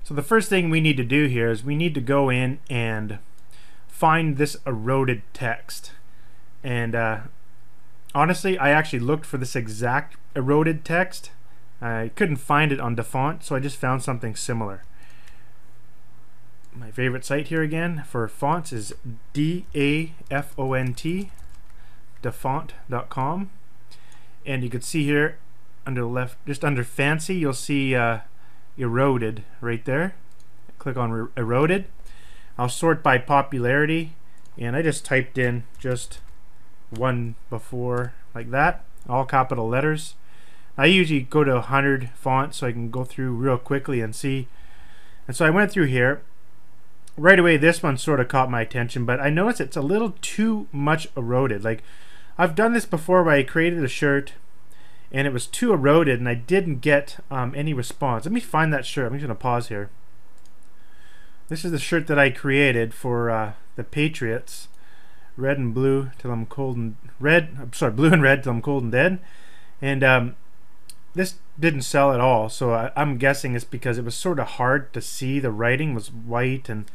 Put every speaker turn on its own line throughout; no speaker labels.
So the first thing we need to do here is we need to go in and find this eroded text. And honestly, I actually looked for this exact eroded text. I couldn't find it on Dafont, so I just found something similar. My favorite site here again for fonts is DAFONT, Dafont.com. And you can see here under the left, just under fancy, you'll see eroded right there. Click on eroded. I'll sort by popularity, and I just typed in just one before, like that, all capital letters. I usually go to 100 fonts so I can go through real quickly and see. And so I went through here. Right away this one sort of caught my attention, but I noticed it's a little too much eroded. Like, I've done this before where I created a shirt and it was too eroded and I didn't get any response. Let me find that shirt. I'm just going to pause here. This is the shirt that I created for the Patriots. Red and blue till I'm cold and red. I'm sorry, blue and red till I'm cold and dead. And this didn't sell at all, so I'm guessing it's because it was sort of hard to see. The writing was white and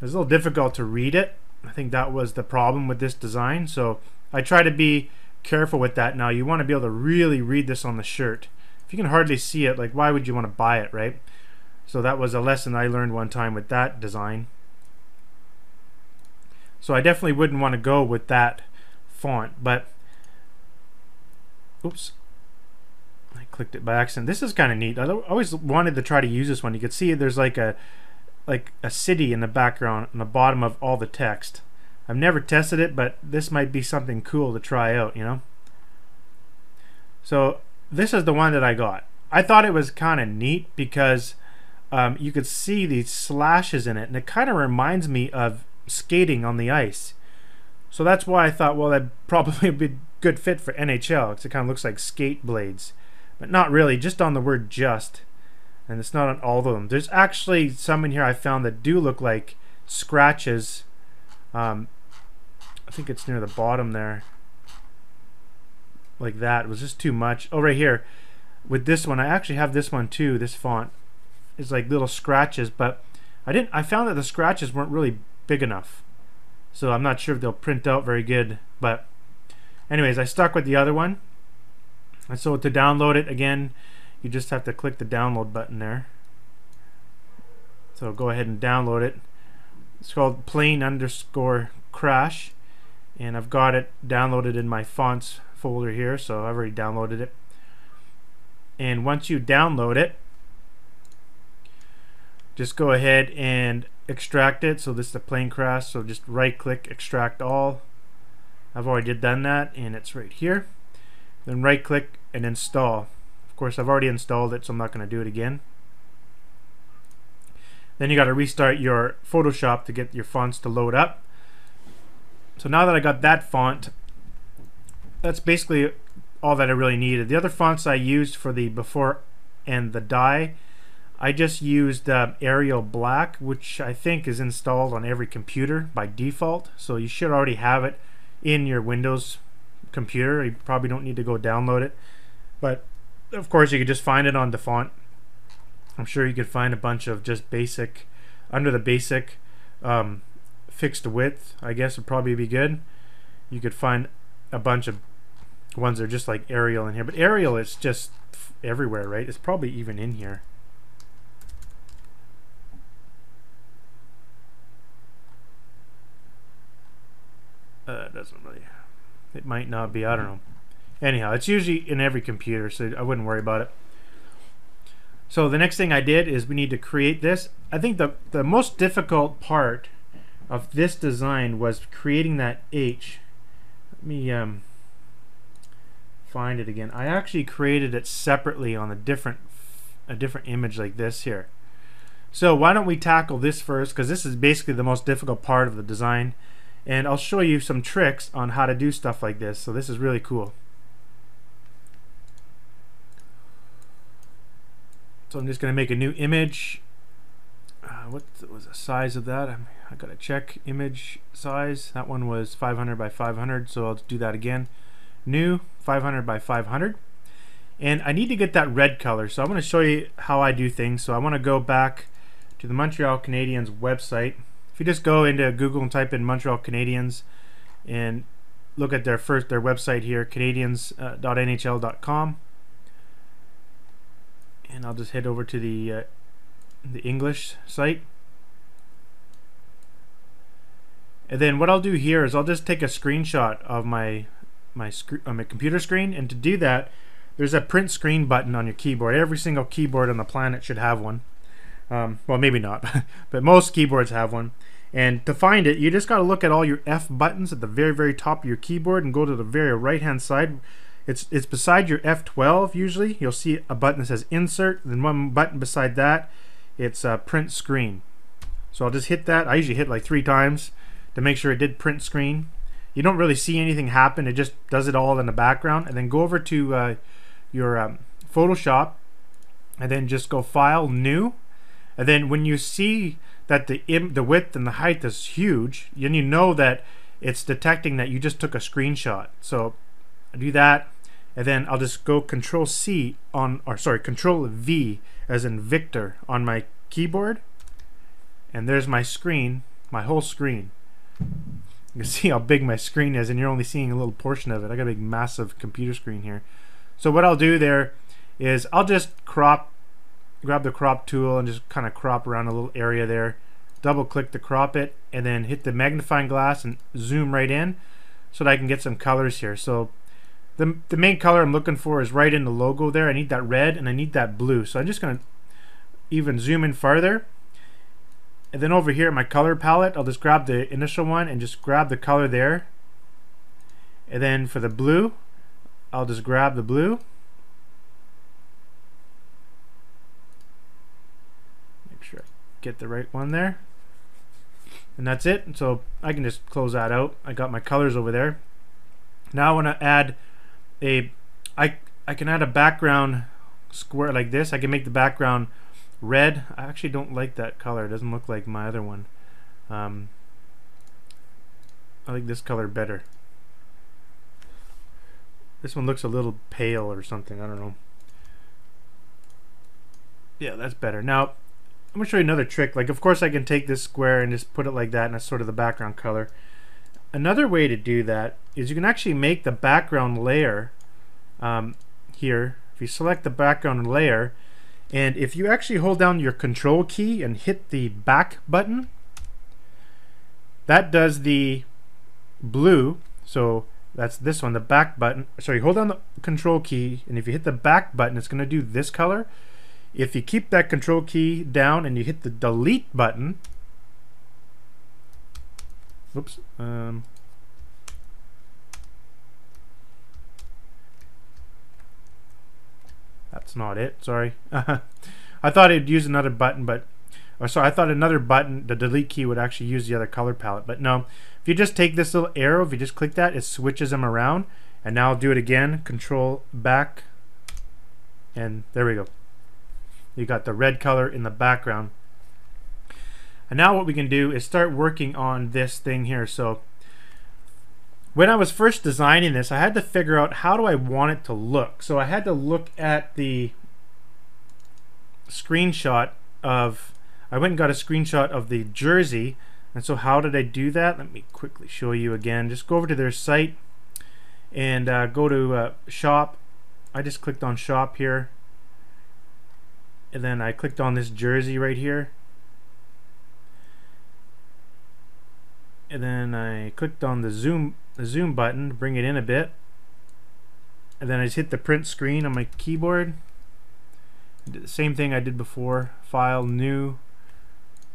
it was a little difficult to read it. I think that was the problem with this design. So I try to be careful with that. Now you want to be able to really read this on the shirt. If you can hardly see it, like, why would you want to buy it, right? So that was a lesson I learned one time with that design. So I definitely wouldn't want to go with that font, but oops, I clicked it by accident. This is kind of neat. I always wanted to try to use this one. You can see there's like a city in the background on the bottom of all the text. I've never tested it, but this might be something cool to try out, you know. So this is the one that I got. I thought it was kind of neat because you could see these slashes in it, and it kind of reminds me of skating on the ice. So that's why I thought, well, that'd probably be a good fit for NHL because it kind of looks like skate blades, but not really, just on the word just, and it's not on all of them. There's actually some in here I found that do look like scratches. I think it's near the bottom there, like that. It was just too much. Oh, right here with this one, I actually have this one too. This font is like little scratches, but I found that the scratches weren't really big enough, so I'm not sure if they'll print out very good. But anyways, I stuck with the other one. And so to download it, again, you just have to click the download button there. So go ahead and download it. It's called plain_crash, and I've got it downloaded in my fonts folder here, so I've already downloaded it. And once you download it, just go ahead and extract it. So this is the plain crash, so just right click, extract all. I've already done that, and it's right here. Then right click and install. Of course, I've already installed it, so I'm not going to do it again. Then you got to restart your Photoshop to get your fonts to load up. So now that I got that font, that's basically all that I really needed. The other fonts I used for the before and the die, I just used Arial Black, which I think is installed on every computer by default. So you should already have it in your Windows computer. You probably don't need to go download it. But of course you could just find it on Dafont. I'm sure you could find a bunch of just basic, under the basic fixed width, I guess would probably be good. You could find a bunch of ones that are just like Arial in here. But Arial is just everywhere, right? It's probably even in here. It doesn't really, it might not be, I don't know. Anyhow, it's usually in every computer, so I wouldn't worry about it. So the next thing I did is we need to create this. I think the most difficult part of this design was creating that H. Let me find it again. I actually created it separately on a different image like this here. So why don't we tackle this first, because this is basically the most difficult part of the design, and I'll show you some tricks on how to do stuff like this. So this is really cool. So I'm just going to make a new image. What was the size of that? I got to check image size. That one was 500 by 500, so I'll do that again. New 500 by 500. And I need to get that red color, so I'm going to show you how I do things. So I want to go back to the Montreal Canadiens website. If you just go into Google and type in Montreal Canadiens and look at their website here, canadiens.nhl.com, and I'll just head over to the English site. And then what I'll do here is I'll just take a screenshot of my computer screen, and to do that, there's a print screen button on your keyboard. Every single keyboard on the planet should have one. Well, maybe not, but most keyboards have one. And to find it, you just got to look at all your F buttons at the very, very top of your keyboard and go to the very right-hand side. It's beside your F12 usually. You'll see a button that says Insert, then one button beside that, it's Print Screen. So I'll just hit that. I usually hit like 3 times to make sure it did print screen. You don't really see anything happen. It just does it all in the background. And then go over to your Photoshop, and then just go File, New. And then when you see that the width and the height is huge, then you know that it's detecting that you just took a screenshot. So I do that, and then I'll just go Control V as in Victor on my keyboard, and there's my screen, my whole screen. You can see how big my screen is, and you're only seeing a little portion of it. I got a big massive computer screen here. So what I'll do there is I'll just grab the crop tool and just kind of crop around a little area there, double click to crop it, and then hit the magnifying glass and zoom right in so that I can get some colors here. So the main color I'm looking for is right in the logo there. I need that red and I need that blue, so I'm just going to even zoom in farther. And then over here, my color palette, I'll just grab the initial one and just grab the color there. And then for the blue, I'll just grab the blue. Make sure I get the right one there. And that's it. So I can just close that out. I got my colors over there. Now I want to add I can add a background square like this. I can make the background red. I actually don't like that color. It doesn't look like my other one. I like this color better. This one looks a little pale or something. I don't know. Yeah, that's better. Now I'm gonna show you another trick. Like, of course I can take this square and just put it like that, and that's sort of the background color. Another way to do that is you can actually make the background layer here. If you select the background layer, and if you actually hold down your control key and hit the back button, that does the blue. So that's this one, the back button. So you hold down the control key, and if you hit the back button, it's going to do this color. If you keep that control key down and you hit the delete button, oops, that's not it, sorry. I thought it'd use another button, but sorry, I thought another button, the delete key, would actually use the other color palette, but no. If you just take this little arrow, if you just click that, it switches them around. And now I'll do it again, control back, and there we go. You got the red color in the background. And now what we can do is start working on this thing here. So when I was first designing this, I had to figure out how do I want it to look. So I had to look at the screenshot of, I went and got a screenshot of the jersey. And so how did I do that? Let me quickly show you again. Just go over to their site and go to shop. I just clicked on shop here, and then I clicked on this jersey right here, and then I clicked on the zoom button to bring it in a bit, and then I just hit the print screen on my keyboard. Did the same thing I did before. File, new,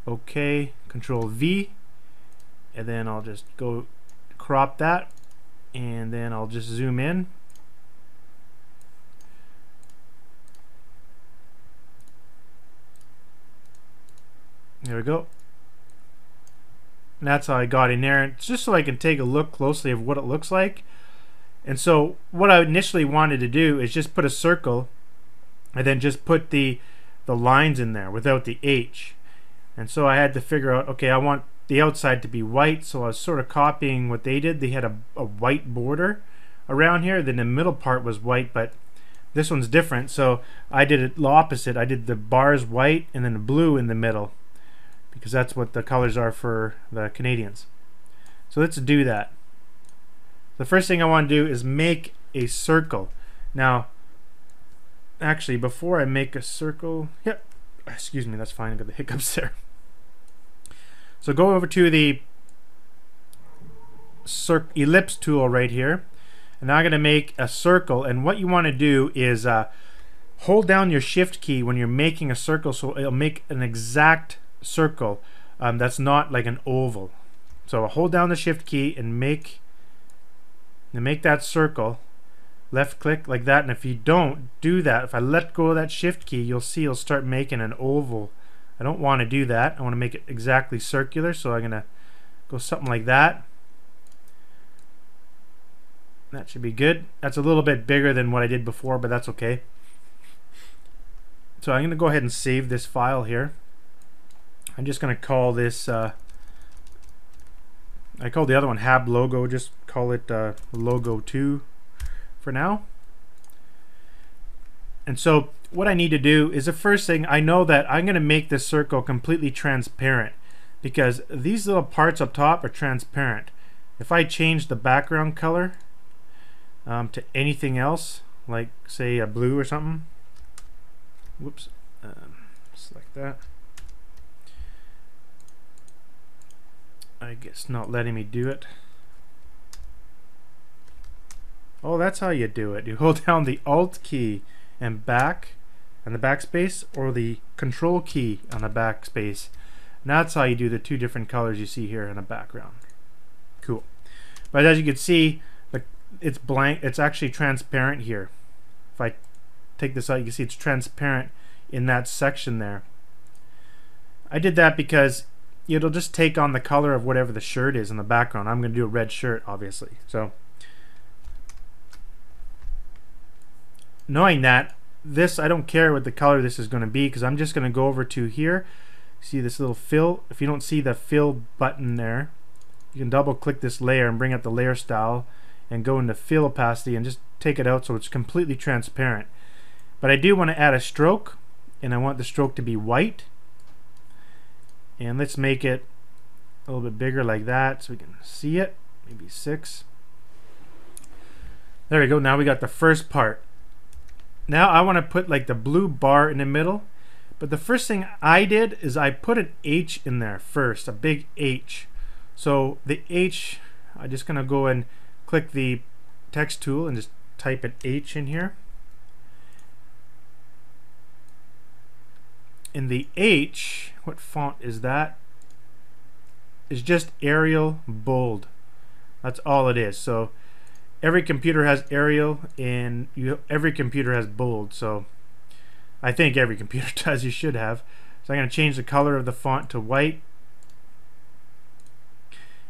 OK, Control V, and then I'll just go crop that, and then I'll just zoom in. There we go. And that's how I got in there. It's just so I can take a look closely of what it looks like. And so what I initially wanted to do is just put a circle and then just put the lines in there without the H. And so I had to figure out, okay, I want the outside to be white, so I was sort of copying what they did. They had a white border around here, then the middle part was white, but this one's different, so I did it the opposite. I did the bars white and then the blue in the middle. because that's what the colors are for the Canadians. So let's do that. The first thing I want to do is make a circle. Now, actually, before I make a circle, yep, excuse me, that's fine, I got the hiccups there. So go over to the ellipse tool right here, and now I'm going to make a circle. And what you want to do is hold down your shift key when you're making a circle, so it'll make an exact circle that's not like an oval. So hold down the shift key and make that circle. Left click like that, and if you don't do that, if I let go of that shift key, you'll see it'll start making an oval. I don't want to do that. I want to make it exactly circular, so I'm gonna go something like that. That should be good. That's a little bit bigger than what I did before, but that's okay. So I'm going to go ahead and save this file here. I'm just going to call this, I called the other one Hab Logo, just call it Logo 2 for now. And so what I need to do is, the first thing, I know that I'm going to make this circle completely transparent, because these little parts up top are transparent. If I change the background color to anything else, like say a blue or something, whoops, select that. I guess not letting me do it. Oh, that's how you do it. You hold down the Alt key and back and the backspace, or the Control key on the backspace. And that's how you do the two different colors you see here in the background. Cool. But as you can see, it's blank. It's actually transparent here. If I take this out, you can see it's transparent in that section there. I did that because it'll just take on the color of whatever the shirt is in the background. I'm going to do a red shirt, obviously. So knowing that, this, I don't care what the color this is going to be, because I'm just going to go over to here. See this little fill? If you don't see the fill button there, you can double click this layer and bring up the layer style and go into fill opacity and just take it out so it's completely transparent. But I do want to add a stroke, and I want the stroke to be white. And let's make it a little bit bigger like that so we can see it. Maybe 6. There we go. Now we got the first part. Now I want to put like the blue bar in the middle. But the first thing I did is I put an H in there first, a big H. So the H, I'm just going to go and click the text tool and just type an H in here. In the H, what font is that? It's just Arial Bold. That's all it is. So every computer has Arial, and every computer has bold. So I think every computer does. You should have. So I'm going to change the color of the font to white,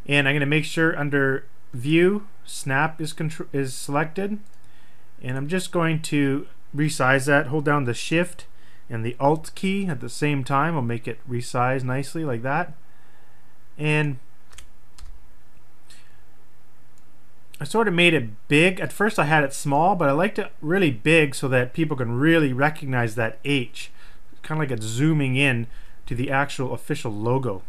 and I'm going to make sure under View, Snap is selected, and I'm just going to resize that. Hold down the Shift and the Alt key at the same time. I'll make it resize nicely like that. And I sort of made it big. At first I had it small, but I liked it really big so that people can really recognize that H. Kind of like it's zooming in to the actual official logo.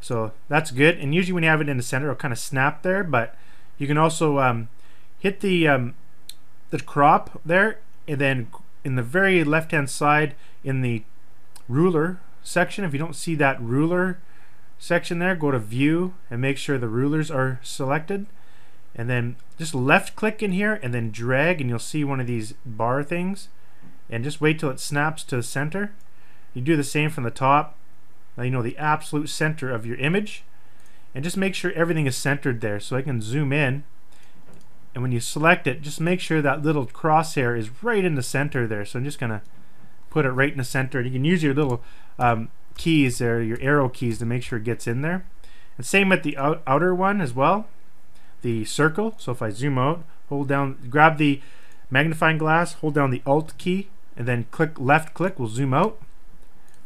So that's good. And usually when you have it in the center, it'll kind of snap there, but you can also hit the crop there, and then in the very left hand side in the ruler section, if you don't see that ruler section there, go to View and make sure the rulers are selected, and then just left click in here and then drag, and you'll see one of these bar things, and just wait till it snaps to the center. You do the same from the top. Now you know the absolute center of your image, and just make sure everything is centered there. So I can zoom in, and when you select it, just make sure that little crosshair is right in the center there. So I'm just gonna put it right in the center. You can use your little keys there, your arrow keys, to make sure it gets in there. And same with the outer one as well, the circle. So if I zoom out, hold down, grab the magnifying glass, hold down the Alt key, and then left click will zoom out.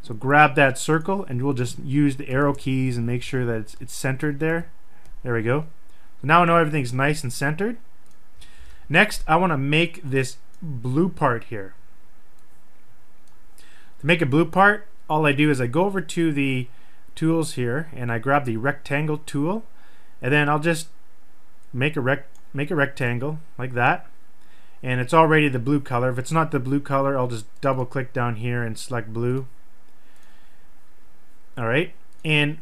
So grab that circle, and we'll just use the arrow keys and make sure that it's centered there. There we go. So now I know everything's nice and centered. Next, I want to make this blue part here. To make a blue part, all I do is I go over to the tools here, and I grab the rectangle tool, and then I'll just make a rectangle like that, and it's already the blue color. If it's not the blue color, I'll just double click down here and select blue. Alright, and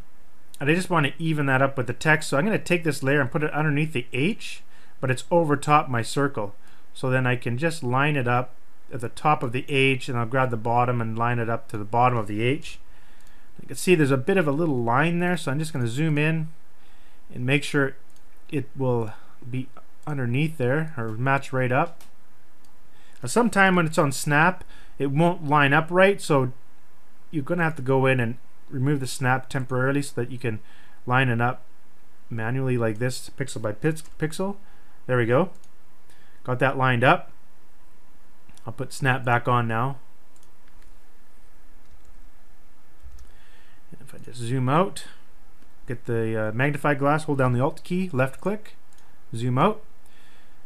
I just want to even that up with the text, so I'm going to take this layer and put it underneath the H, but it's over top my circle. So then I can just line it up at the top of the H, and I'll grab the bottom and line it up to the bottom of the H. You can see there's a bit of a little line there, so I'm just going to zoom in and make sure it will be underneath there or match right up. Now, sometime when it's on snap, it won't line up right, so you're going to have to go in and remove the snap temporarily so that you can line it up manually like this, pixel by pixel. There we go. Got that lined up. I'll put snap back on now. And if I just zoom out, get the magnifying glass, hold down the Alt key, left click, zoom out.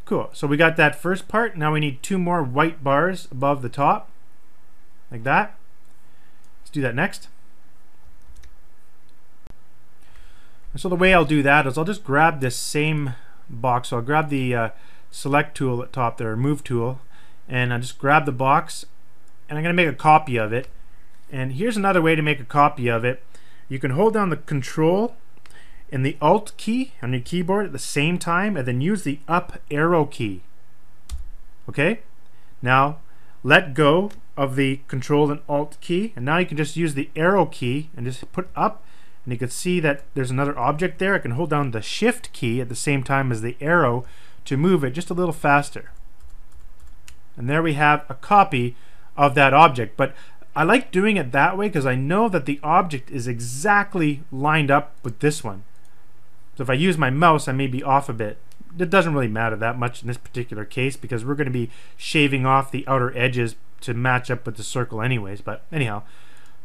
Cool. So we got that first part. Now we need 2 more white bars above the top, like that. Let's do that next. So the way I'll do that is I'll just grab this same box. So I'll grab the select tool at top there, move tool, and I'll just grab the box, and I'm going to make a copy of it. And here's another way to make a copy of it. You can hold down the Control and the Alt key on your keyboard at the same time, and then use the up arrow key. Okay? Now let go of the Control and Alt key, and now you can just use the arrow key and just put up. And you can see that there's another object there. I can hold down the Shift key at the same time as the arrow to move it just a little faster. And there we have a copy of that object. But I like doing it that way because I know that the object is exactly lined up with this one. So if I use my mouse, I may be off a bit. It doesn't really matter that much in this particular case because we're going to be shaving off the outer edges to match up with the circle anyways. But anyhow,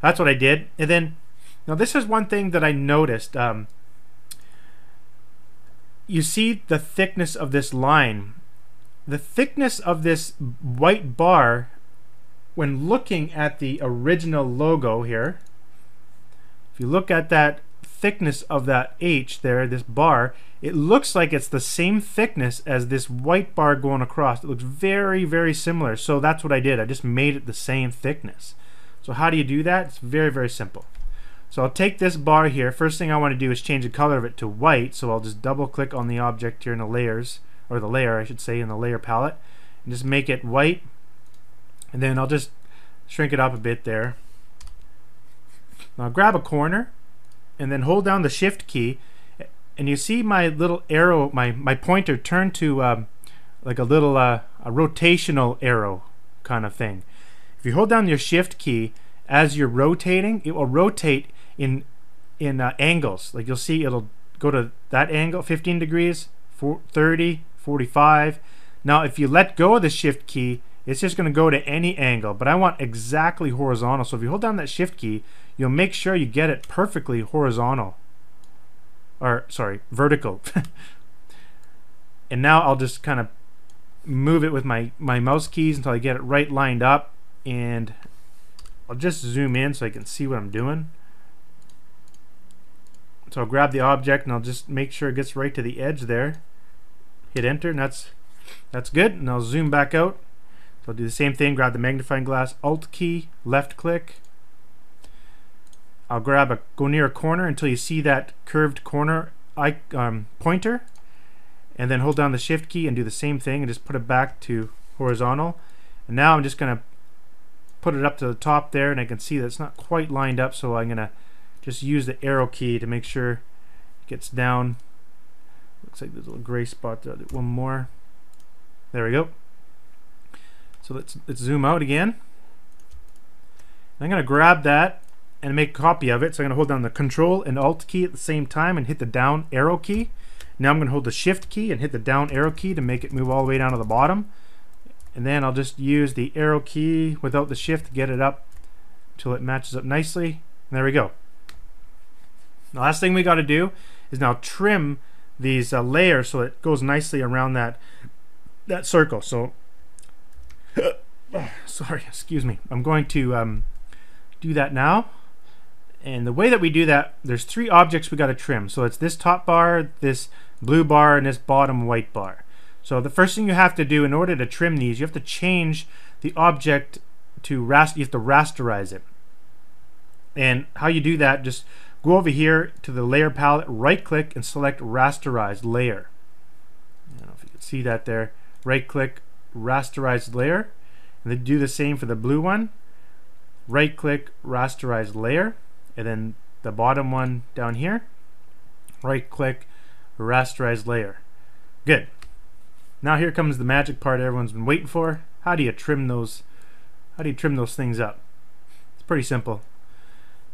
that's what I did. And then now this is one thing that I noticed. You see the thickness of this line. The thickness of this white bar, when looking at the original logo here, if you look at that thickness of that H there, this bar, it looks like it's the same thickness as this white bar going across. It looks very, very similar. So that's what I did. I just made it the same thickness. So how do you do that? It's very, very simple. So I'll take this bar here. First thing I want to do is change the color of it to white. So I'll just double click on the object here in the layers, or the layer I should say, in the layer palette, and just make it white. And then I'll just shrink it up a bit there. Now grab a corner and then hold down the Shift key, and you see my little arrow, my pointer turn to like a little a rotational arrow kind of thing. If you hold down your Shift key as you're rotating, it will rotate in angles. Like you'll see it'll go to that angle, 15 degrees, 30, 45. Now if you let go of the Shift key, it's just going to go to any angle, but I want exactly horizontal. So if you hold down that Shift key, you'll make sure you get it perfectly horizontal, or sorry, vertical. And now I'll just kind of move it with my mouse keys until I get it right lined up, and I'll just zoom in so I can see what I'm doing. So I'll grab the object and I'll just make sure it gets right to the edge there. Hit enter, and that's good. And I'll zoom back out. So I'll do the same thing, grab the magnifying glass, Alt key, left click. I'll go near a corner until you see that curved corner pointer, and then hold down the Shift key and do the same thing and just put it back to horizontal. And now I'm just going to put it up to the top there, and I can see that it's not quite lined up, so I'm going to just use the arrow key to make sure it gets down. Looks like there's a little gray spot there. One more. There we go. So let's zoom out again. I'm going to grab that and make a copy of it. So I'm going to hold down the Control and Alt key at the same time and hit the down arrow key. Now I'm going to hold the Shift key and hit the down arrow key to make it move all the way down to the bottom. And then I'll just use the arrow key without the Shift to get it up until it matches up nicely. And there we go. The last thing we got to do is now trim these layers so it goes nicely around that circle. So sorry, excuse me. I'm going to do that now, And the way that we do that, there's 3 objects we got to trim. So it's this top bar, this blue bar, and this bottom white bar. So the first thing you have to do in order to trim these, you have to change the object to you have to rasterize it. And how you do that, just go over here to the layer palette, right click and select rasterize layer. I don't know if you can see that there. Right click, rasterize layer, and then do the same for the blue one. Right click, rasterize layer, and then the bottom one down here, right click, rasterize layer. Good. Now here comes the magic part everyone's been waiting for. How do you trim those things up? It's pretty simple.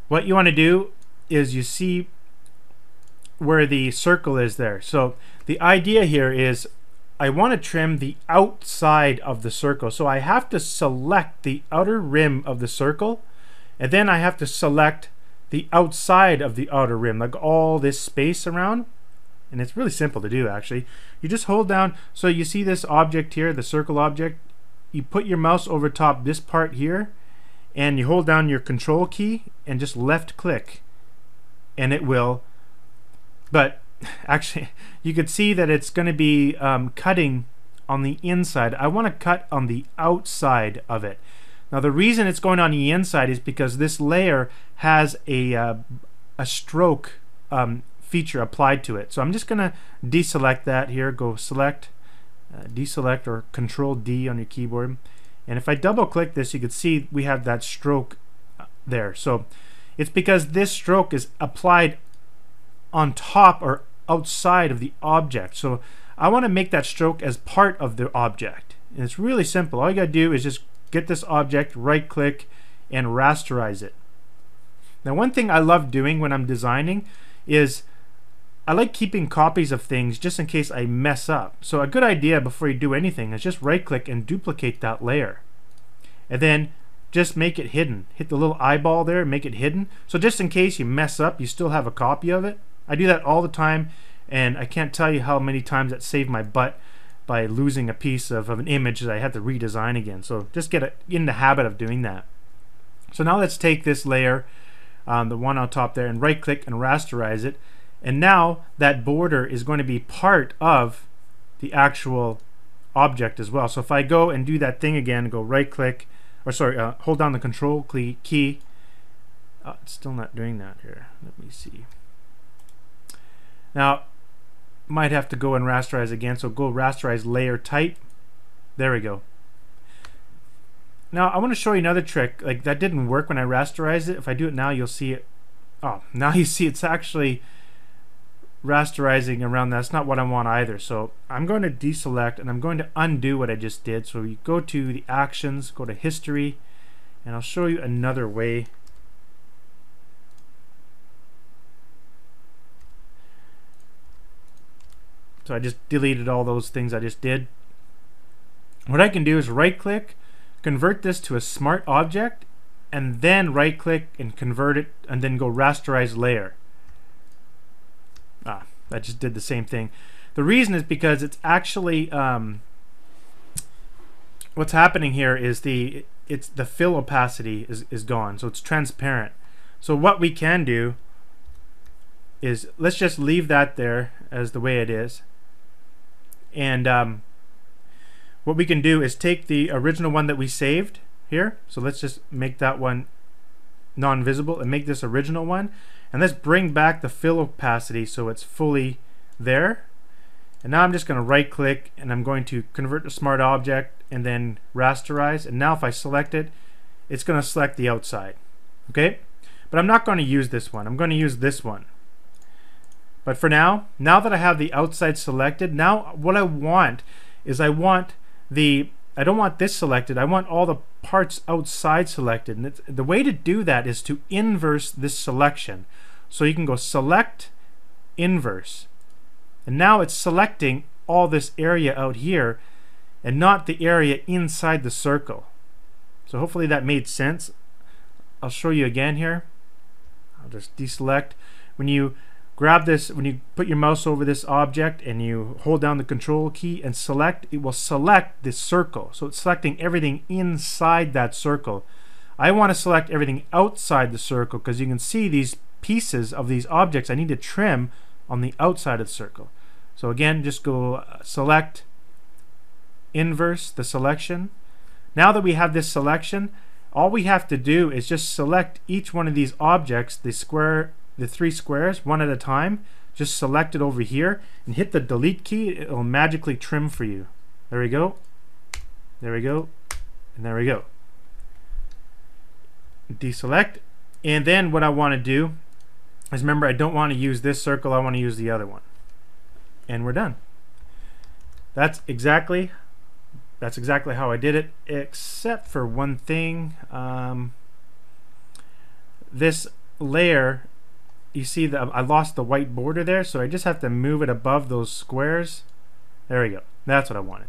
What you want to do is you see where the circle is there. So the idea here is I want to trim the outside of the circle. So I have to select the outer rim of the circle, and then I have to select the outside of the outer rim, like all this space around. And it's really simple to do, actually. You just hold down, so you see this object here, the circle object, you put your mouse over top this part here, and you hold down your control key and just left click, and it will, but actually you could see that it's going to be cutting on the inside. I want to cut on the outside of it. Now the reason it's going on the inside is because this layer has a stroke feature applied to it. So I'm just going to deselect that here. Go select, deselect, or Control D on your keyboard. And if I double click this, you can see we have that stroke there. So it's because this stroke is applied on top or outside of the object. So I want to make that stroke as part of the object. And it's really simple. All you got to do is just get this object, right click, and rasterize it. Now one thing I love doing when I'm designing is I like keeping copies of things just in case I mess up. So a good idea before you do anything is just right click and duplicate that layer. And then just make it hidden. Hit the little eyeball there and make it hidden. So just in case you mess up, you still have a copy of it. I do that all the time, and I can't tell you how many times that saved my butt by losing a piece of an image that I had to redesign again. So just get in the habit of doing that. So now let's take this layer, the one on top there, and right click and rasterize it. And now that border is going to be part of the actual object as well. So if I go and do that thing again, go right click, or sorry, hold down the control key. It's still not doing that here. Let me see. Now, might have to go and rasterize again. So go rasterize layer type. There we go. Now I want to show you another trick. Like that didn't work when I rasterized it. If I do it now, you'll see it. Oh, now you see it's actually rasterizing around. That's not what I want either. So I'm going to deselect and I'm going to undo what I just did. So you go to the actions, go to history, and I'll show you another way. So I just deleted all those things I just did. What I can do is right click, convert this to a smart object, and then right click and convert it, and then go rasterize layer. I just did the same thing. The reason is because it's actually what's happening here is the fill opacity is gone, so it's transparent. So what we can do is let's just leave that there as the way it is, and what we can do is take the original one that we saved here. So let's just make that one non-visible and make this original one, and let's bring back the fill opacity so it's fully there. And now I'm just going to right click and I'm going to convert to smart object and then rasterize, and now if I select it, it's going to select the outside. Okay, but I'm not going to use this one. I'm going to use this one. But for now that I have the outside selected, now what I want is I don't want this selected. I want all the parts outside selected. And the way to do that is to inverse this selection. So you can go select, inverse. And now it's selecting all this area out here and not the area inside the circle. So hopefully that made sense. I'll show you again here. I'll just deselect. When you grab this, when you put your mouse over this object and you hold down the control key and select, it will select this circle. So it's selecting everything inside that circle. I want to select everything outside the circle because you can see these pieces of these objects I need to trim on the outside of the circle. So again, just go select, inverse the selection. Now that we have this selection, all we have to do is just select each one of these objects, the three squares, one at a time. Just select it over here and hit the delete key. It'll magically trim for you. There we go. There we go. And there we go. Deselect. And then what I want to do is, remember, I don't want to use this circle, I want to use the other one. And we're done. That's exactly how I did it, except for one thing. This layer, you see that I lost the white border there, so I just have to move it above those squares. There we go. That's what I wanted.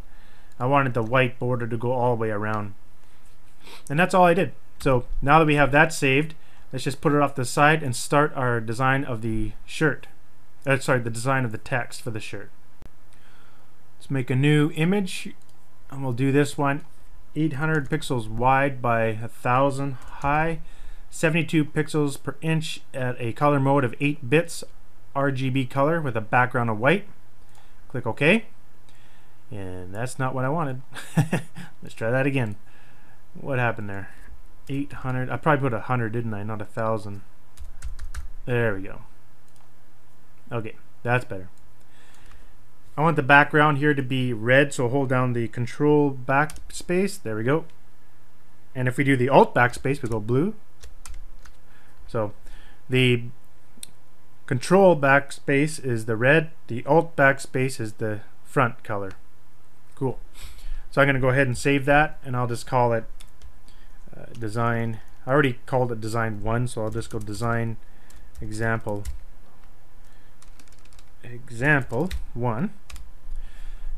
I wanted the white border to go all the way around. And that's all I did. So now that we have that saved, let's just put it off the side and start our design of the shirt. Sorry, the design of the text for the shirt. Let's make a new image, and we'll do this one 800 pixels wide by 1000 high, 72 pixels per inch at a color mode of 8 bits RGB color with a background of white. Click OK. And that's not what I wanted. Let's try that again. What happened there? 800. I probably put 100, didn't I? Not 1000. There we go. Okay, that's better. I want the background here to be red, so hold down the control backspace. There we go. And if we do the alt backspace, we go blue. So the control backspace is the red, the alt backspace is the front color. Cool. So I'm going to go ahead and save that, and I'll just call it design. I already called it design 1, so I'll just go design example 1.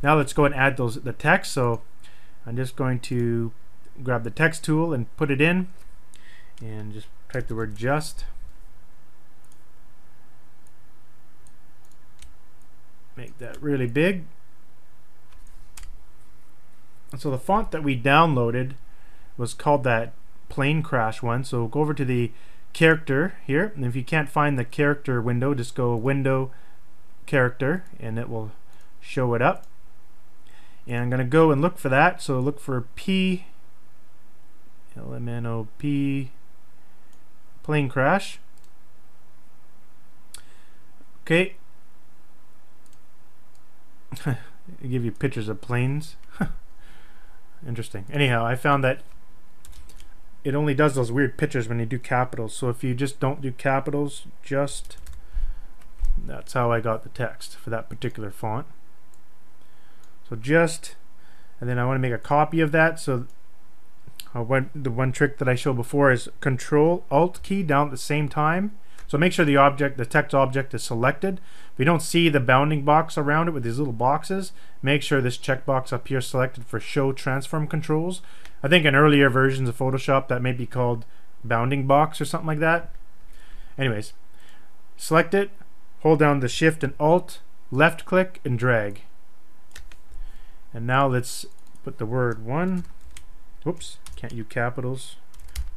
Now let's go and add the text. So I'm just going to grab the text tool and put it in, and just type the word just. Make that really big. And so the font that we downloaded was called that Plane Crash one. So go over to the character here, and if you can't find the character window, just go window character and it will show it up. And I'm going to go and look for that. So look for P LMNOP Plane Crash. Okay. I give you pictures of planes. Interesting. Anyhow, I found that it only does those weird pictures when you do capitals. So if you just don't do capitals, that's how I got the text for that particular font. So just, and then I want to make a copy of that. So the one trick that I showed before is Control Alt key down at the same time. So make sure the text object is selected. If you don't see the bounding box around it with these little boxes, make sure this checkbox up here is selected for Show Transform Controls. I think in earlier versions of Photoshop that may be called bounding box or something like that. Anyways, select it, hold down the Shift and Alt, left click and drag. And now let's put the word 1. Whoops, can't use capitals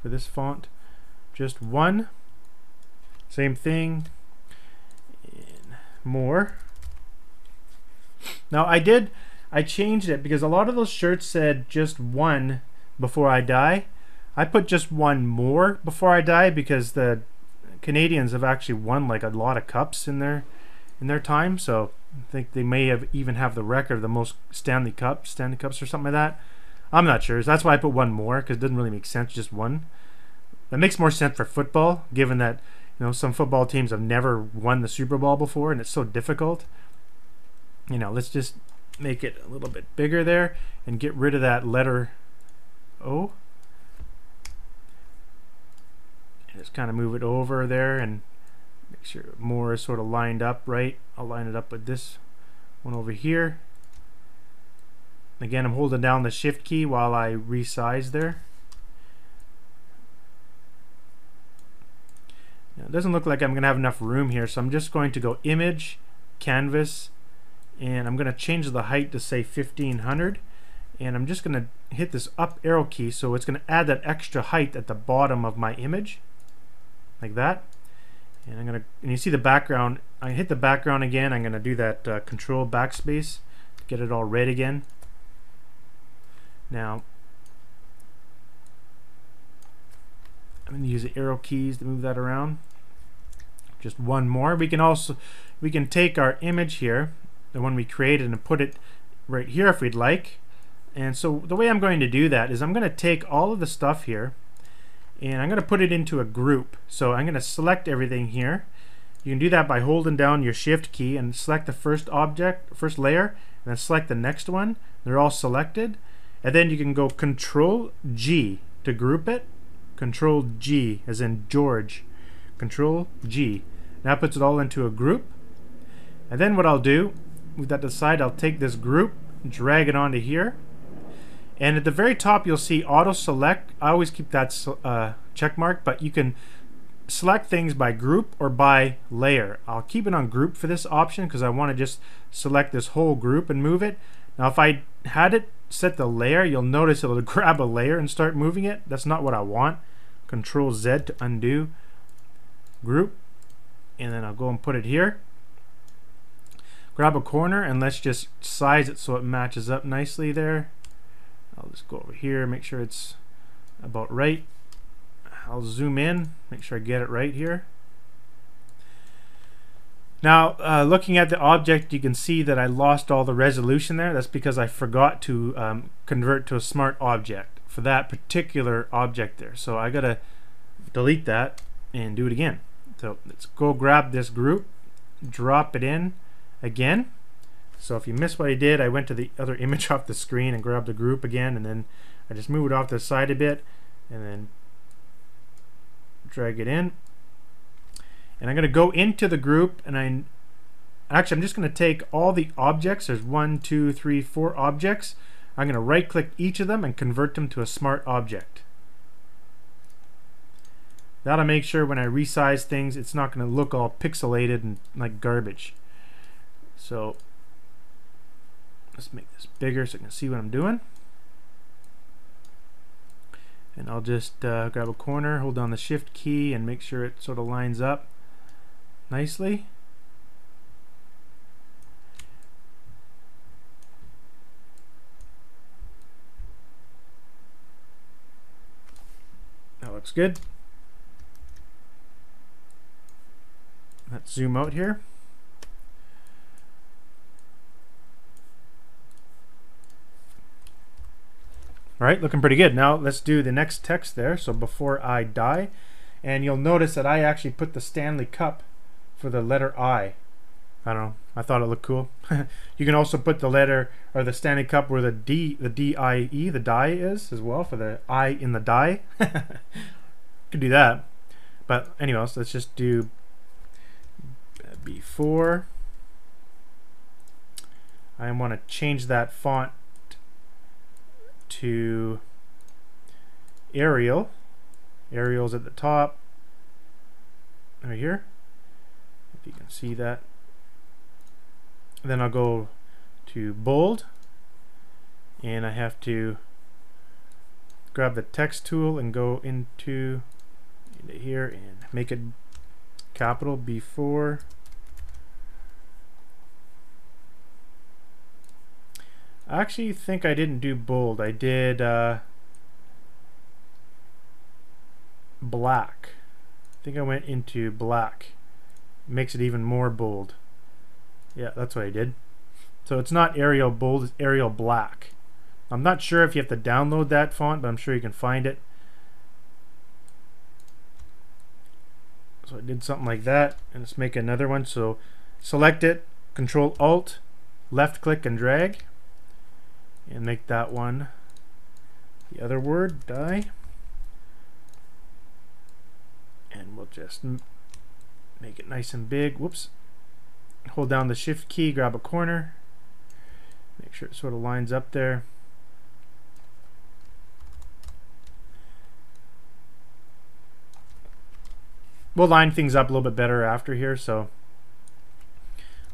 for this font. Just 1. Same thing. And more. Now I changed it because a lot of those shirts said just 1 before I die. I put just 1 more before I die because the Canadians have actually won like a lot of cups in their time. So I think they may have even have the record of the most Stanley Cups or something like that. I'm not sure. So that's why I put 1 more, because it doesn't really make sense just 1. That makes more sense for football, given that some football teams have never won the Super Bowl before, and it's so difficult. Let's just make it a little bit bigger there and get rid of that letter O. And just kind of move it over there and make sure more is sort of lined up right. I'll line it up with this one over here. Again, I'm holding down the Shift key while I resize there. Now, it doesn't look like I'm going to have enough room here, so I'm just going to go Image, Canvas, and I'm going to change the height to say 1500, and I'm just going to hit this up arrow key, so it's going to add that extra height at the bottom of my image, like that. And I'm going to, and you see the background, I hit the background again. I'm going to do that control backspace to get it all red again. Now I'm going to use the arrow keys to move that around. Just one more. We can take our image here, the one we created, and put it right here if we'd like. And so the way I'm going to do that is I'm going to take all of the stuff here and I'm going to put it into a group. So I'm going to select everything here. You can do that by holding down your shift key and select the first object, first layer, and then select the next one. They're all selected. And then you can go Control G to group it. Control G as in George. Control G. Now it puts it all into a group. And then what I'll do, with that to the side, I'll take this group, drag it onto here. And at the very top you'll see auto select. I always keep that check mark, but you can select things by group or by layer. I'll keep it on group for this option because I want to just select this whole group and move it. Now if I had it set the layer, you'll notice it'll grab a layer and start moving it. That's not what I want. Control Z to undo group, and then I'll go and put it here. Grab a corner and let's just size it so it matches up nicely there. I'll just go over here, make sure it's about right. I'll zoom in, make sure I get it right here. Now looking at the object, you can see that I lost all the resolution there. That's because I forgot to convert to a smart object for that particular object there. So I gotta delete that and do it again. So let's go grab this group, drop it in again. So if you missed what I did, I went to the other image off the screen and grabbed the group again, and then I just move it off to the side a bit and then drag it in. And I'm going to go into the group, and I'm just going to take all the objects. There's 1, 2, 3, 4 objects. I'm going to right click each of them and convert them to a smart object. That'll make sure when I resize things it's not going to look all pixelated and like garbage. So let's make this bigger so I can see what I'm doing. And I'll just grab a corner, hold down the shift key and make sure it sort of lines up nicely. That looks good. Let's zoom out here. Alright, looking pretty good. Now let's do the next text there. So before I die, and you'll notice that I actually put the Stanley Cup for the letter I. I don't know, I thought it looked cool. You can also put the letter or the Stanley Cup where the D-I-E, the die is as well, for the I in the die. Could do that. But anyways, let's just do before. I want to change that font to Arial. Arial's at the top right here, if you can see that. Then I'll go to bold, and I have to grab the text tool and go into here and make it capital before. I actually think I didn't do bold. I did black. I think I went into black. Makes it even more bold. Yeah, that's what I did. So it's not Arial bold, it's Arial black. I'm not sure if you have to download that font, but I'm sure you can find it. So I did something like that, and let's make another one. So select it, Control Alt, left click and drag, and make that one the other word, die. And we'll just make it nice and big. Whoops. Hold down the shift key, grab a corner, make sure it sort of lines up there. We'll line things up a little bit better after here. So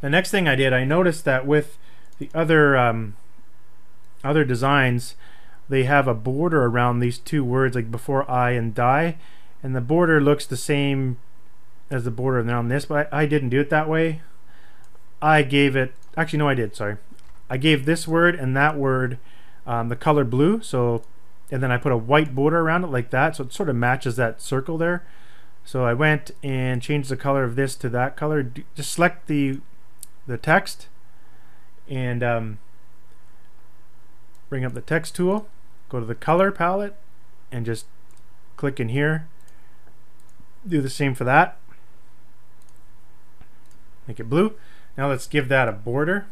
the next thing I did, I noticed that with the other other designs, they have a border around these two words, like before I and die, and the border looks the same as the border around this, but I didn't do it that way. I gave it, actually no I did, sorry. I gave this word and that word the color blue, so, and then I put a white border around it like that, so it sort of matches that circle there. So I went and changed the color of this to that color. Just select the text and bring up the text tool, go to the color palette and just click in here. Do the same for that. Make it blue. Now let's give that a border.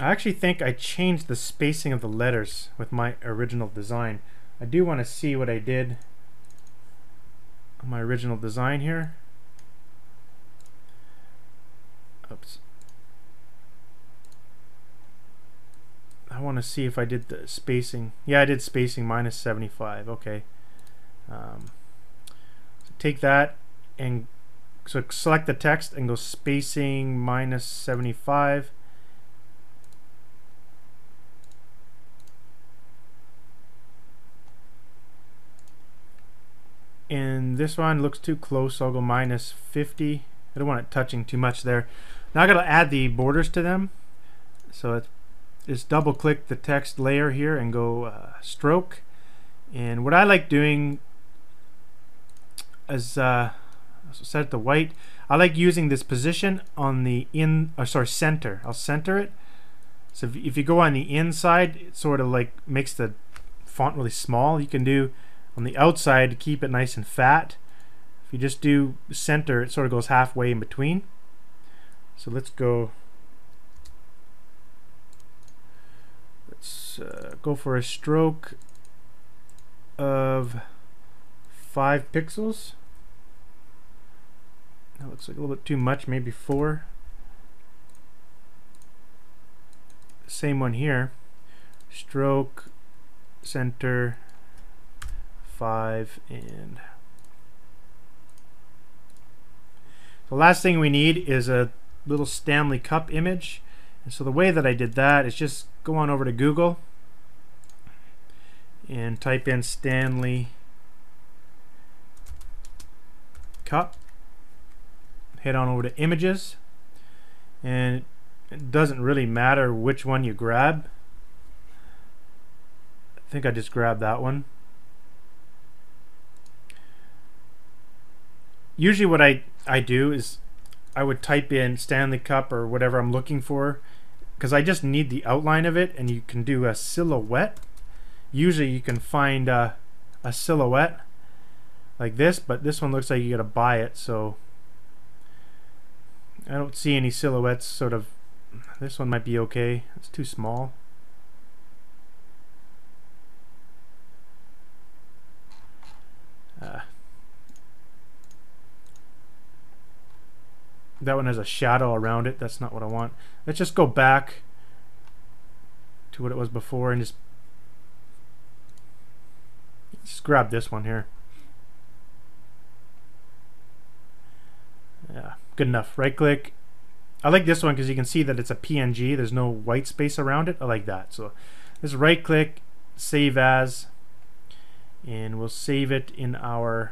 I actually think I changed the spacing of the letters with my original design. I do want to see what I did on my original design here. Oops. I want to see if I did the spacing. Yeah, I did spacing minus 75. Okay. So take that and so select the text and go spacing minus 75. And this one looks too close, so I'll go minus 50. I don't want it touching too much there. Now I gotta add the borders to them. So just double click the text layer here and go stroke. And what I like doing is set it to white. I like using this position on the center. I'll center it. So if you go on the inside, it sort of like makes the font really small. You can do on the outside to keep it nice and fat. If you just do center, it sort of goes halfway in between. So let's go. Let's go for a stroke of 5 pixels. That looks like a little bit too much, maybe 4. Same one here. Stroke, center, 5, and the last thing we need is a little Stanley Cup image. And so the way that I did that is just go on over to Google and type in Stanley Cup. Head on over to images, and it doesn't really matter which one you grab. I think I just grabbed that one. Usually what I do is I would type in Stanley Cup or whatever I'm looking for, because I just need the outline of it, and you can do a silhouette. Usually you can find a silhouette like this, but this one looks like you gotta buy it, so I don't see any silhouettes. Sort of, this one might be okay. It's too small. That one has a shadow around it. That's not what I want. Let's just go back to what it was before and just grab this one here. Yeah, good enough. Right click. I like this one because you can see that it's a PNG. There's no white space around it. I like that. So let's right click, save as, and we'll save it in our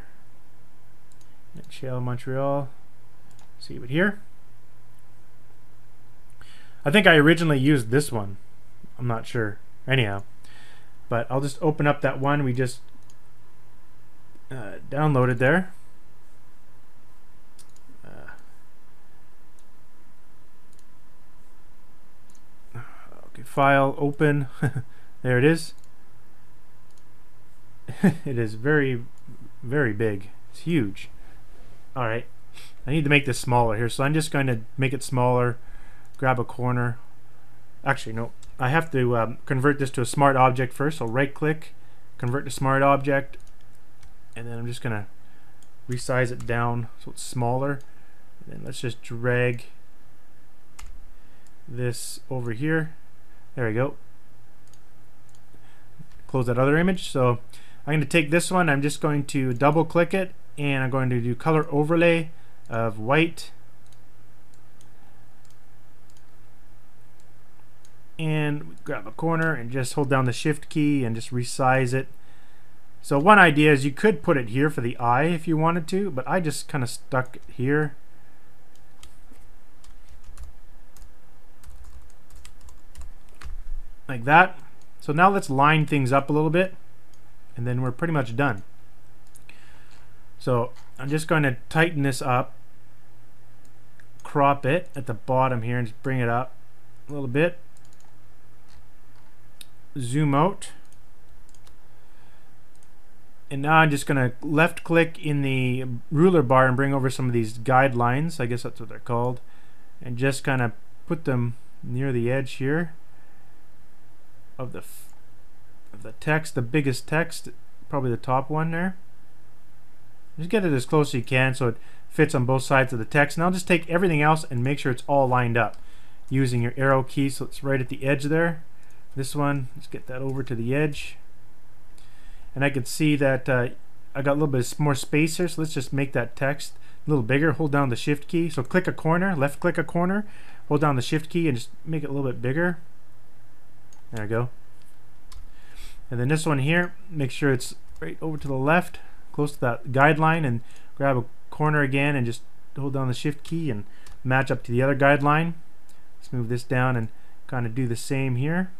NHL Montreal. Save it here. I think I originally used this one. I'm not sure. Anyhow, but I'll just open up that one we just downloaded there. Okay, file, open. There it is. It is very, very big. It's huge. All right. I need to make this smaller here, so I'm just going to make it smaller, grab a corner. Actually, no, I have to convert this to a smart object first, so right click, convert to smart object, and then I'm just going to resize it down so it's smaller. And then let's just drag this over here. There we go. Close that other image. So I'm going to take this one, I'm just going to double click it, and I'm going to do color overlay of white, and grab a corner and just hold down the shift key and just resize it. So one idea is you could put it here for the eye if you wanted to, but I just kind of stuck it here. Like that. So now let's line things up a little bit, and then we're pretty much done. So I'm just going to tighten this up, crop it at the bottom here, and just bring it up a little bit. Zoom out. And now I'm just going to left click in the ruler bar and bring over some of these guidelines, I guess that's what they're called, and just kind of put them near the edge here of the text, the biggest text, probably the top one there. Just get it as close as you can so it fits on both sides of the text. Now just take everything else and make sure it's all lined up using your arrow key, so it's right at the edge there. This one, let's get that over to the edge. And I can see that I got a little bit more space here, so let's just make that text a little bigger. Hold down the shift key. So click a corner, left click a corner, hold down the shift key and just make it a little bit bigger. There we go. And then this one here, make sure it's right over to the left, close to that guideline, and grab a corner again and just hold down the shift key and match up to the other guideline. Let's move this down and kind of do the same here.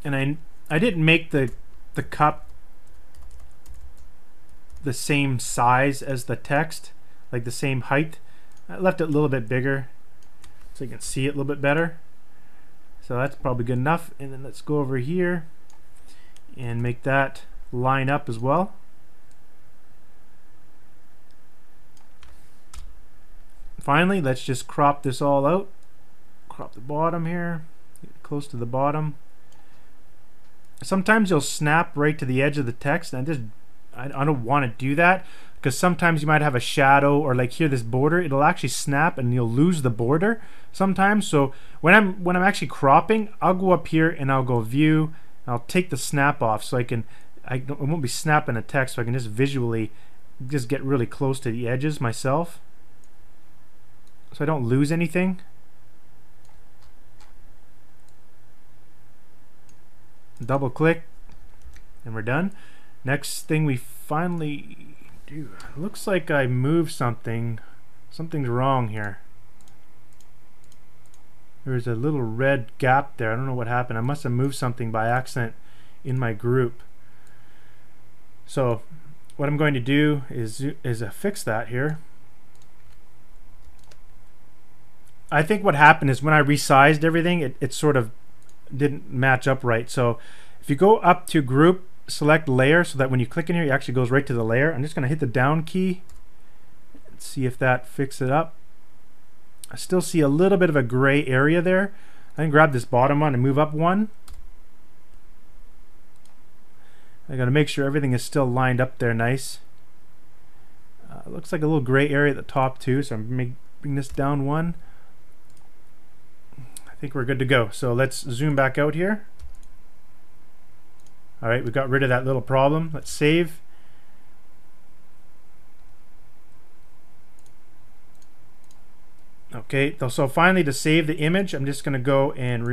And I didn't make the cup the same size as the text, like the same height. I left it a little bit bigger so you can see it a little bit better. So that's probably good enough. And then let's go over here and make that line up as well. Finally, let's just crop this all out. Crop the bottom here, get close to the bottom. Sometimes you'll snap right to the edge of the text, and I don't want to do that because sometimes you might have a shadow, or like here this border, it'll actually snap and you'll lose the border sometimes. So when I'm actually cropping, I'll go up here and I'll go view, and I'll take the snap off so I won't be snapping a text, so I can just visually just get really close to the edges myself so I don't lose anything. Double click and we're done. Next thing we finally do, looks like I moved something. Something's wrong here. There's a little red gap there. I don't know what happened. I must have moved something by accident in my group. So what I'm going to do is fix that here. I think what happened is when I resized everything, it sort of didn't match up right. So if you go up to group, select layer, so that when you click in here it actually goes right to the layer. I'm just going to hit the down key and see if that fixes it up. I still see a little bit of a gray area there. I can grab this bottom one and move up one. I got to make sure everything is still lined up there nice. Looks like a little gray area at the top too, so I'm going to bring this down one. I think we're good to go. So let's zoom back out here. Alright, we got rid of that little problem. Let's save. Okay, so finally to save the image, I'm just going to go and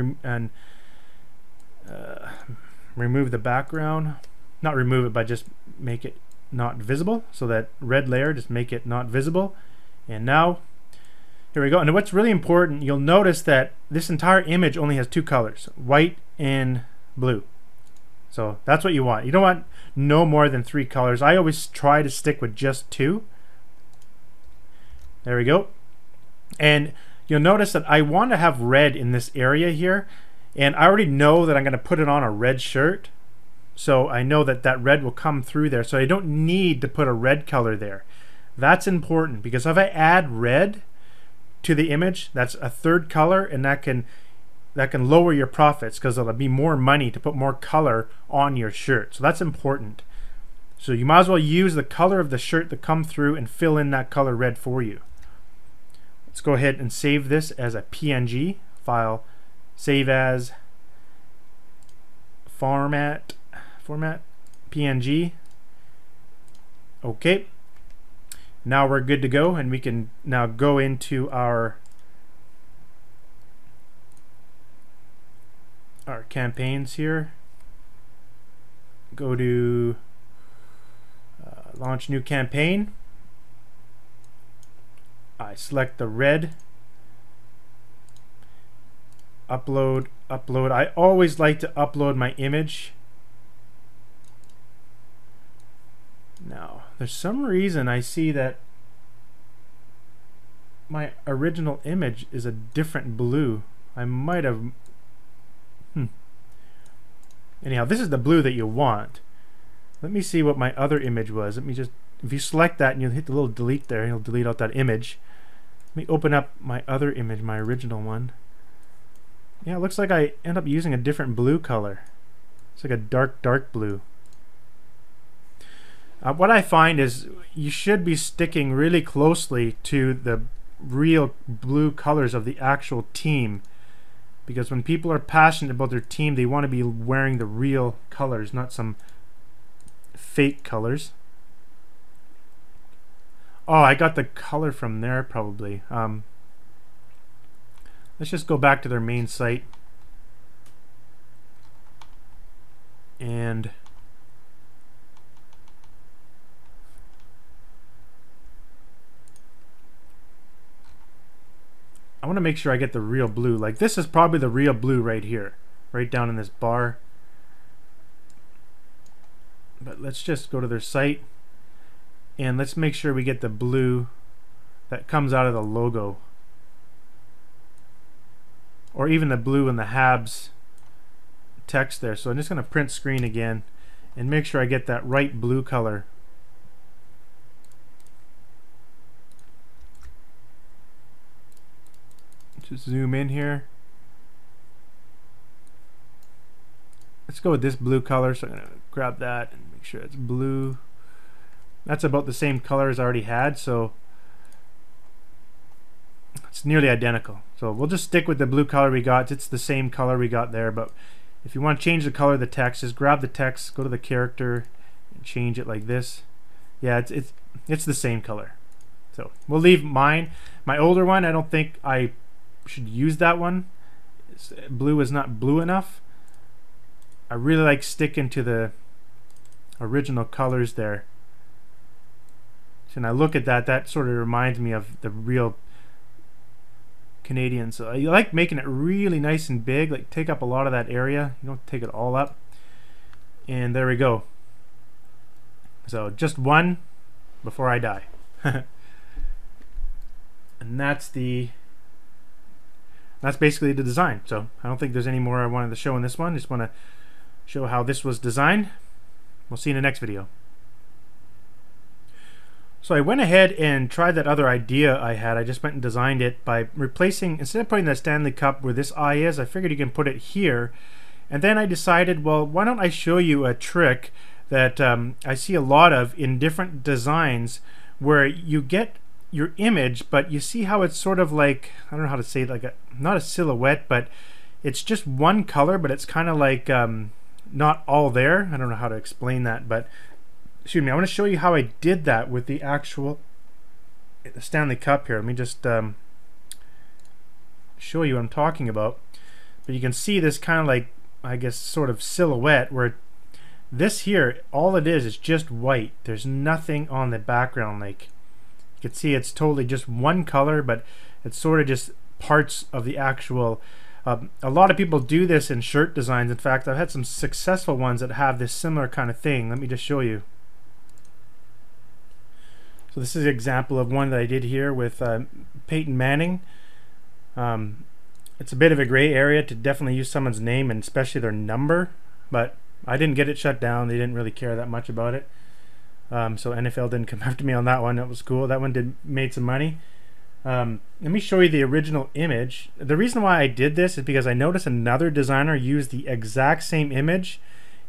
remove the background. Not remove it, but just make it not visible. So that red layer, just make it not visible. And now, here we go. And what's really important, you'll notice that this entire image only has two colors, white and blue. So that's what you want. You don't want no more than 3 colors. I always try to stick with just 2. There we go. And you'll notice that I want to have red in this area here, and I already know that I'm going to put it on a red shirt, so I know that that red will come through there, so I don't need to put a red color there. That's important, because if I add red to the image, that's a 3rd color, and that can lower your profits, because it'll be more money to put more color on your shirt. So that's important. So you might as well use the color of the shirt to come through and fill in that color red for you. Let's go ahead and save this as a PNG file. Save as format PNG. Okay. Now we're good to go, and we can now go into our campaigns here. Go to launch new campaign. I select the red. Upload. I always like to upload my image. Now, there's some reason I see that my original image is a different blue. I might have... Anyhow, this is the blue that you want. Let me see what my other image was. Let me just... If you select that and you hit the little delete there, it'll delete out that image. Let me open up my other image, my original one. Yeah, it looks like I end up using a different blue color. It's like a dark blue. What I find is you should be sticking really closely to the real blue colors of the actual team, because when people are passionate about their team, they want to be wearing the real colors, not some fake colors. Oh, I got the color from there probably. Let's just go back to their main site and I want to make sure I get the real blue. Like, this is probably the real blue right here, right down in this bar. But let's just go to their site and let's make sure we get the blue that comes out of the logo, or even the blue in the Habs text there. So I'm just going to print screen again and make sure I get that right blue color. Just zoom in here. Let's go with this blue color. So I'm going to grab that and make sure it's blue. That's about the same color as I already had, so it's nearly identical. So we'll just stick with the blue color we got. It's the same color we got there, but if you want to change the color of the text, just grab the text, go to the character, and change it like this. Yeah, it's the same color. So we'll leave mine. My older one, I don't think I should use that one. Blue is not blue enough. I really like sticking to the original colors there. So when I look at that, that sort of reminds me of the real Canadians. So I like making it really nice and big, like take up a lot of that area. You don't take it all up. And there we go. So just one before I die. And that's basically the design. So I don't think there's any more I wanted to show in this one. Just want to show how this was designed. We'll see you in the next video. So I went ahead and tried that other idea I had. I just went and designed it by replacing, instead of putting the Stanley Cup where this eye is, I figured you can put it here. And then I decided, well, why don't I show you a trick that I see a lot of in different designs, where you get your image, but you see how it's sort of like, I don't know how to say it, like not a silhouette, but it's just one color, but it's kind of like not all there. I don't know how to explain that, but excuse me, I want to show you how I did that with the actual Stanley Cup here. Let me just show you what I'm talking about. But you can see this kind of like, I guess, sort of silhouette, where this here, all it is just white. There's nothing on the background. Like, you can see it's totally just one color, but it's sort of just parts of the actual. A lot of people do this in shirt designs. In fact, I've had some successful ones that have this similar kind of thing. Let me just show you. So this is an example of one that I did here with Peyton Manning. It's a bit of a gray area to definitely use someone's name and especially their number, but I didn't get it shut down. They didn't really care that much about it. So NFL didn't come after me on that one. That was cool. That one made some money. Let me show you the original image. The reason why I did this is because I noticed another designer used the exact same image,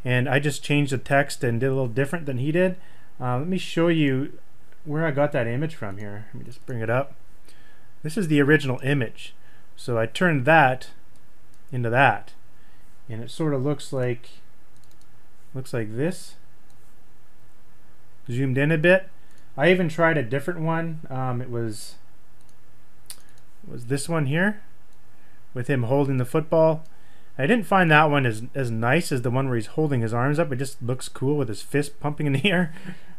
and I just changed the text and did a little different than he did. Let me show you where I got that image from here. Let me just bring it up. This is the original image. So I turned that into that, and it sort of looks like this. Zoomed in a bit. I even tried a different one. It was this one here with him holding the football. I didn't find that one as nice as the one where he's holding his arms up. It just looks cool with his fist pumping in the air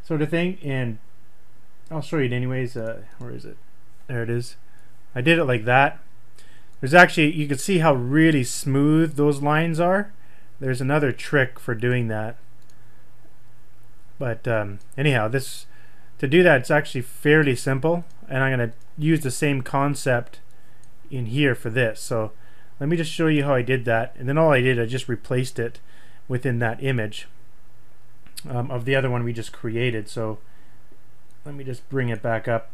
sort of thing. And I'll show you it anyways. Where is it? There it is. I did it like that. There's actually, you can see how really smooth those lines are. There's another trick for doing that. But anyhow, to do that, it's actually fairly simple. And I'm going to use the same concept in here for this. So let me just show you how I did that. And then all I did, I just replaced it within that image of the other one we just created. So let me just bring it back up.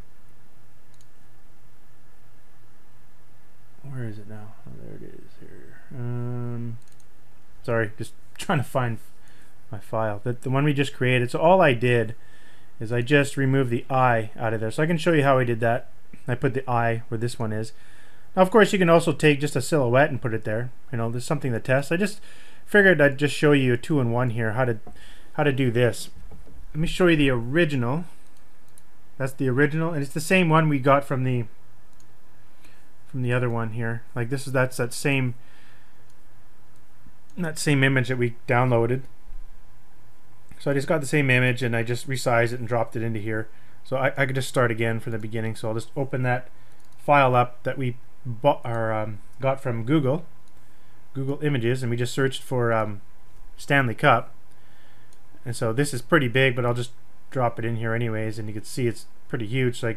Where is it now? Oh, there it is here. Sorry, just trying to find my file. The one we just created. So all I did is I just removed the eye out of there. So I can show you how I did that. I put the eye where this one is. Now, of course, you can also take just a silhouette and put it there. You know, there's something to test. I just figured I'd just show you a 2-in-1 here, how to do this. Let me show you the original. That's the original, and it's the same one we got from the other one here. Like that's that same image that we downloaded. So I just got the same image and I just resized it and dropped it into here. So I could just start again from the beginning. So I'll just open that file up that we got from Google Images, and we just searched for Stanley Cup. And so this is pretty big, but I'll just drop it in here anyways, and you can see it's pretty huge. So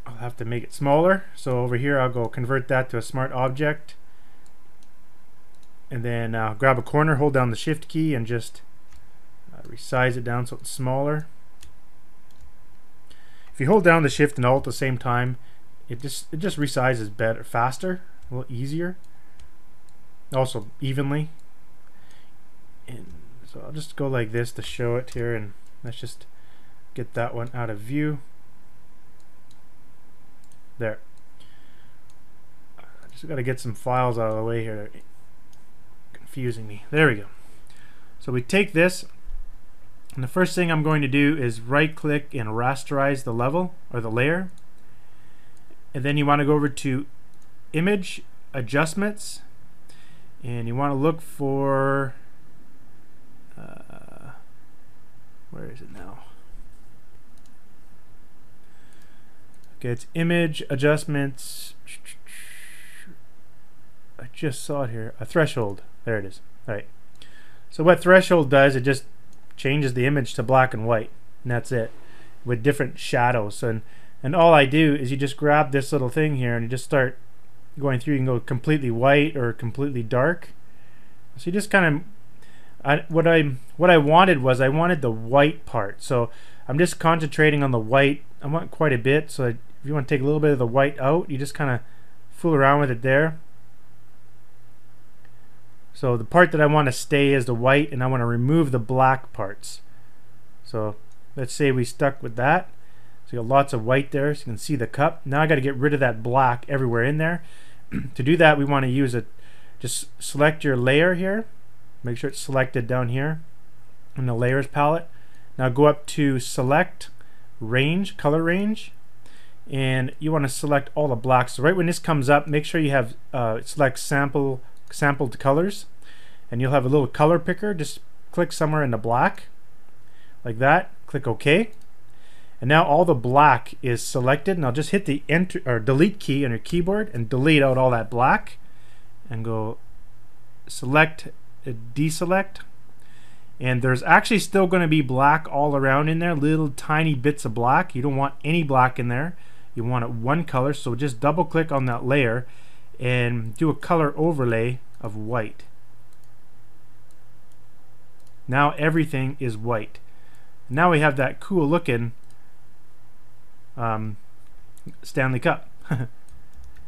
I'll have to make it smaller. So over here I'll go convert that to a smart object, and then grab a corner, hold down the shift key, and just resize it down so it's smaller. If you hold down the shift and alt at the same time, it just resizes better, faster, a little easier, also evenly. And so I'll just go like this to show it here, and let's just get that one out of view. There. I just got to get some files out of the way here. They're confusing me. There we go. So we take this, and the first thing I'm going to do is right click and rasterize the level or the layer, and then you want to go over to Image Adjustments, and you want to look for where is it now? Okay, it's Image Adjustments. I just saw it here. A threshold. There it is. All right. So what threshold does, it just changes the image to black and white, and that's it, with different shadows. And all I do is you just grab this little thing here and you just start going through. You can go completely white or completely dark. So you just kind of, what I wanted was I wanted the white part. So I'm just concentrating on the white. I want quite a bit. So if you want to take a little bit of the white out, you just kind of fool around with it there. So the part that I want to stay is the white, and I want to remove the black parts. So let's say we stuck with that. So you got lots of white there, so you can see the cup. Now I got to get rid of that black everywhere in there. To do that, we want to use just select your layer here. Make sure it's selected down here in the layers palette. Now go up to select range, color range, and you want to select all the blacks. So right when this comes up, make sure you have select sampled colors, and you'll have a little color picker. Just click somewhere in the black like that, click OK, and now all the black is selected. Now just hit the enter or delete key on your keyboard and delete out all that black, and go select, deselect, and there's actually still going to be black all around in there, little tiny bits of black. You don't want any black in there, you want it one color. So just double click on that layer and do a color overlay of white. Now everything is white. Now we have that cool looking Stanley Cup.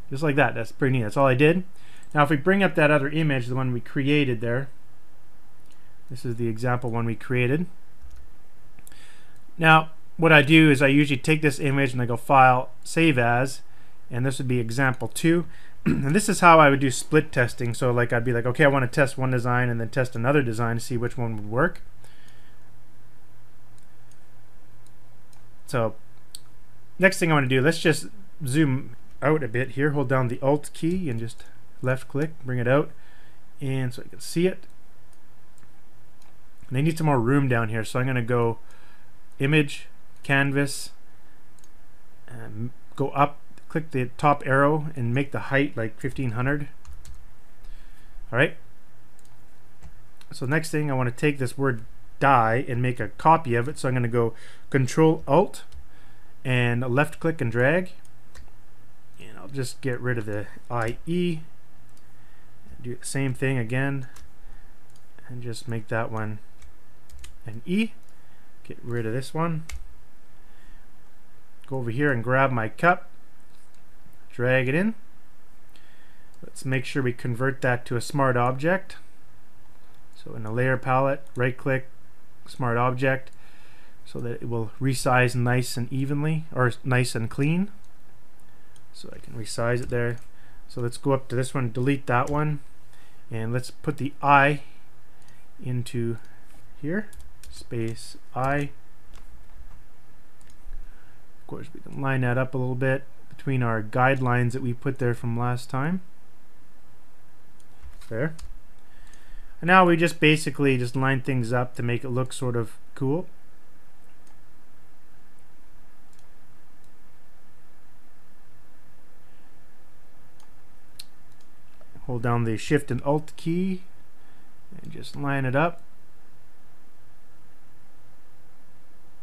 Just like that. That's pretty neat. That's all I did. Now if we bring up that other image, the one we created there, this is the example one we created. Now what I do is I usually take this image and I go File, Save As, and this would be example 2. And this is how I would do split testing. So like I'd be like, okay, I want to test one design and then test another design to see which one would work. So next thing I want to do, let's just zoom out a bit here. Hold down the Alt key and just left click, bring it out, and so I can see it. And I need some more room down here, so I'm going to go Image, Canvas, and go up, click the top arrow and make the height like 1500. Alright, so next thing I want to take this word die and make a copy of it, so I'm going to go Control Alt and left click and drag, and I'll just get rid of the IE, do the same thing again and just make that one an E, get rid of this one, go over here and grab my cup, drag it in. Let's make sure we convert that to a smart object. So in the layer palette, right click, smart object, so that it will resize nice and evenly, or nice and clean. So I can resize it there. So let's go up to this one, delete that one, and let's put the I into here, space I. Of course we can line that up a little bit between our guidelines that we put there from last time. There. And now we just basically just line things up to make it look sort of cool. Hold down the Shift and Alt key and just line it up.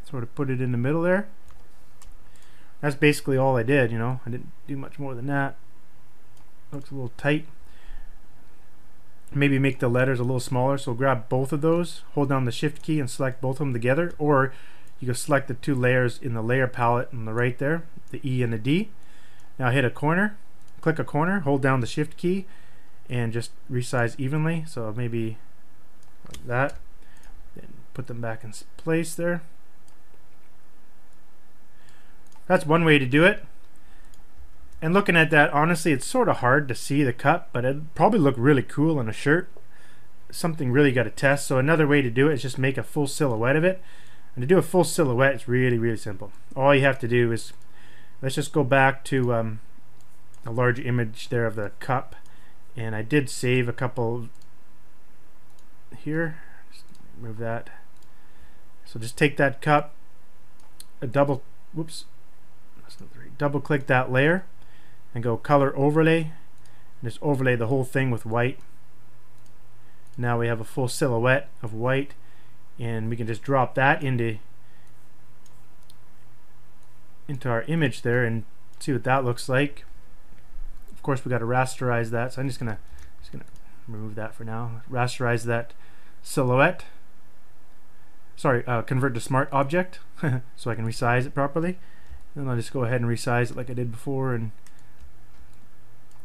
Sort of put it in the middle there. That's basically all I did, you know. I didn't do much more than that. Looks a little tight. Maybe make the letters a little smaller, so grab both of those, hold down the Shift key and select both of them together, or you can select the two layers in the layer palette on the right there, the E and the D. Now hit a corner, click a corner, hold down the Shift key and just resize evenly, so maybe like that. Then put them back in place there. That's one way to do it. And looking at that, honestly, it's sort of hard to see the cut, but it'd probably look really cool on a shirt. Something really got to test. So another way to do it is just make a full silhouette of it. And to do a full silhouette, it's really, really simple. All you have to do is, let's just go back to a large image there of the cup. And I did save a couple here. Just move that. So just take that cup, double click that layer and go color overlay, and just overlay the whole thing with white. Now we have a full silhouette of white, and we can just drop that into our image there and see what that looks like. Of course we got to rasterize that, so I'm just gonna remove that for now. Rasterize that silhouette. Sorry, convert to smart object so I can resize it properly. Then I'll just go ahead and resize it like I did before and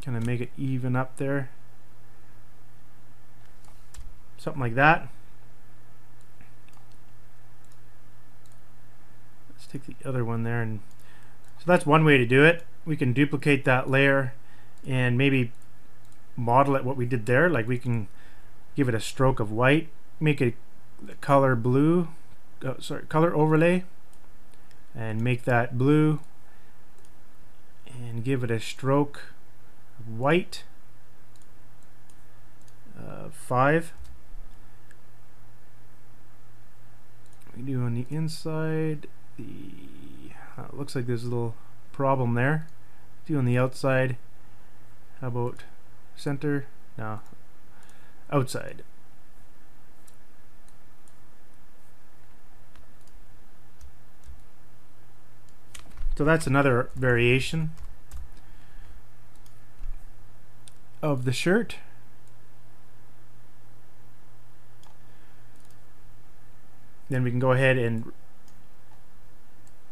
kind of make it even up there. Something like that. Let's take the other one there, and so that's one way to do it. We can duplicate that layer and maybe model it what we did there. Like we can give it a stroke of white, make it the color blue, color overlay, and make that blue, and give it a stroke of white, 5. We do on the inside. It looks like there's a little problem there. Do on the outside. How about center? No, outside. So that's another variation of the shirt. Then we can go ahead and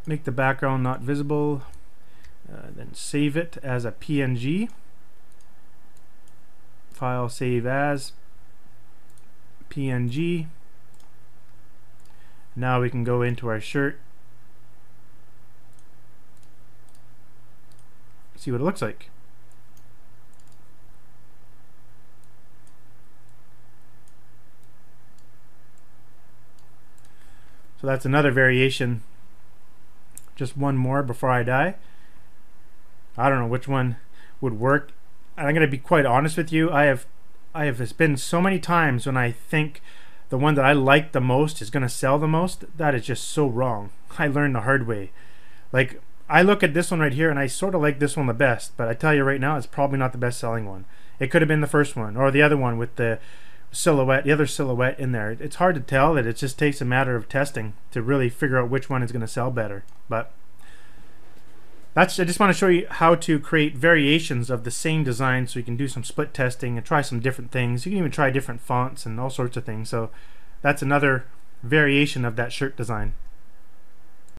make the background not visible, then save it as a PNG. File, save as PNG. Now we can go into our shirt, see what it looks like. So that's another variation. Just one more before I die. I don't know which one would work. And I'm going to be quite honest with you. I have there's been so many times when I think the one that I like the most is going to sell the most. That is just so wrong. I learned the hard way. Like, I look at this one right here and I sort of like this one the best, but I tell you right now, it's probably not the best selling one. It could have been the first one or the other one with the silhouette, the other silhouette in there. It's hard to tell. That it just takes a matter of testing to really figure out which one is going to sell better. But I just want to show you how to create variations of the same design, so you can do some split testing and try some different things. You can even try different fonts and all sorts of things. So that's another variation of that shirt design.